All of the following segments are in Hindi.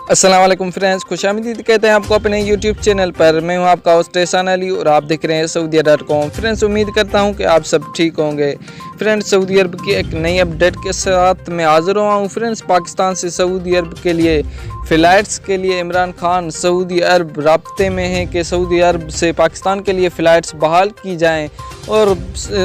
अस्सलाम वालेकुम फ्रेंड्स, खुशामदीद कहते हैं आपको अपने यूट्यूब चैनल पर। मैं हूं आपका होस्ट एहसान अली और आप देख रहे हैं सऊदीया.com। फ्रेंड्स, उम्मीद करता हूं कि आप सब ठीक होंगे। फ्रेंड्स, सऊदी अरब की एक नई अपडेट के साथ मैं हाज़िर हुआ हूं। फ्रेंड्स, पाकिस्तान से सऊदी अरब के लिए फ़्लाइट्स के लिए इमरान खान सऊदी अरब राब्ते में हैं कि सऊदी अरब से पाकिस्तान के लिए फ़्लाइट्स बहाल की जाएँ और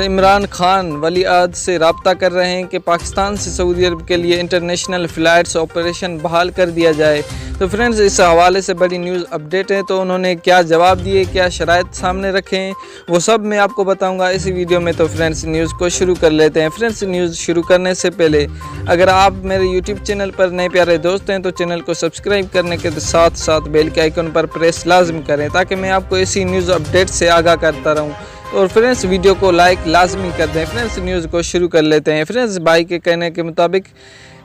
इमरान खान वली अहद से रब्ता कर रहे हैं कि पाकिस्तान से सऊदी अरब के लिए इंटरनेशनल फ़्लाइट्स ऑपरेशन बहाल कर दिया जाए। तो फ्रेंड्स, इस हवाले से बड़ी न्यूज़ अपडेट है, तो उन्होंने क्या जवाब दिए, क्या शराइत सामने रखे हैं, वो सब मैं आपको बताऊंगा इसी वीडियो में। तो फ्रेंड्स, न्यूज़ को शुरू कर लेते हैं। फ्रेंड्स, न्यूज़ शुरू करने से पहले अगर आप मेरे यूट्यूब चैनल पर नए प्यारे दोस्त हैं तो चैनल को सब्सक्राइब करने के साथ साथ बेल के आइकन पर प्रेस लाजमी करें ताकि मैं आपको इसी न्यूज़ अपडेट से आगाह करता रहूँ। और फ्रेंड्स, वीडियो को लाइक लाजमी कर दें। फ्रेंड्स, न्यूज़ को शुरू कर लेते हैं। फ्रेंड्स, भाई के कहने के मुताबिक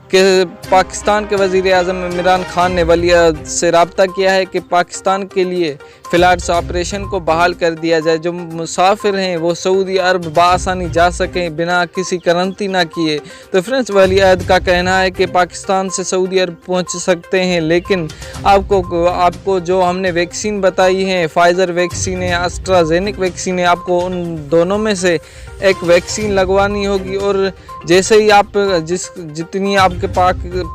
कि पाकिस्तान के वज़ीर आज़म इमरान खान ने वली अहद से रब्ता किया है कि पाकिस्तान के लिए फ़्लाइट्स ऑपरेशन को बहाल कर दिया जाए। जो मुसाफिर हैं वो सऊदी अरब बआसानी जा सकें बिना किसी करंतना किए। तो फ्रेंड्स, वली अहद का कहना है कि पाकिस्तान से सऊदी अरब पहुंच सकते हैं, लेकिन आपको जो हमने वैक्सीन बताई है, फाइज़र वैक्सीन है, एस्ट्राजेनेका वैक्सीन है, आपको उन दोनों में से एक वैक्सीन लगवानी होगी। और जैसे ही आप जितनी आपके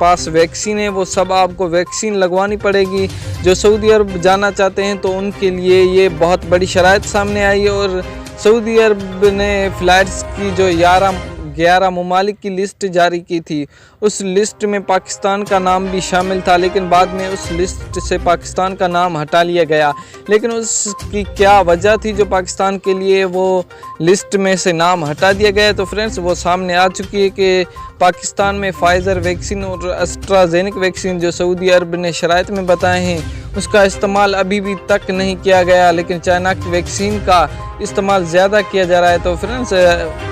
पास वैक्सीन है वो सब आपको वैक्सीन लगवानी पड़ेगी। जो सऊदी अरब जाना चाहते हैं तो उनके लिए ये बहुत बड़ी शराइत सामने आई है। और सऊदी अरब ने फ़्लाइट्स की जो 11 ममालिक की लिस्ट जारी की थी, उस लिस्ट में पाकिस्तान का नाम भी शामिल था, लेकिन बाद में उस लिस्ट से पाकिस्तान का नाम हटा लिया गया। लेकिन उसकी क्या वजह थी जो पाकिस्तान के लिए वो लिस्ट में से नाम हटा दिया गया? तो फ्रेंड्स, वो सामने आ चुकी है कि पाकिस्तान में फाइज़र वैक्सीन और एस्ट्राजेनेका वैक्सीन जो सऊदी अरब ने शराइत में बताए हैं उसका इस्तेमाल अभी भी तक नहीं किया गया, लेकिन चाइना की वैक्सीन का इस्तेमाल ज़्यादा किया जा रहा है। तो फ्रेंड्स,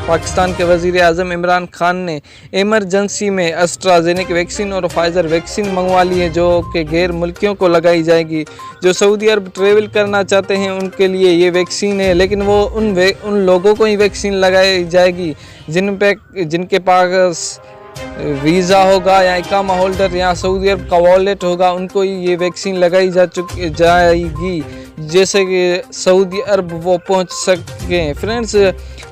पाकिस्तान के वज़ीर आज़म इमरान खान ने इमरजेंसी में एस्ट्राजेनेका वैक्सीन और फाइज़र वैक्सीन मंगवा ली है, जो कि गैर मुल्कियों को लगाई जाएगी। जो सऊदी अरब ट्रेवल करना चाहते हैं उनके लिए ये वैक्सीन है, लेकिन वो उन लोगों को ही वैक्सीन लगाई जाएगी जिनके पास वीज़ा होगा या इकामा होल्डर या सऊदी अरब का वॉलेट होगा, उनको ही ये वैक्सीन लगाई जाएगी, जैसे कि सऊदी अरब वो पहुंच सकें। फ्रेंड्स,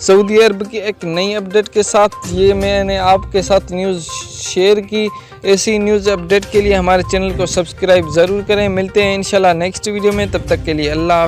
सऊदी अरब की एक नई अपडेट के साथ ये मैंने आपके साथ न्यूज़ शेयर की। ऐसी न्यूज़ अपडेट के लिए हमारे चैनल को सब्सक्राइब ज़रूर करें। मिलते हैं इंशाल्लाह नेक्स्ट वीडियो में, तब तक के लिए अल्लाह।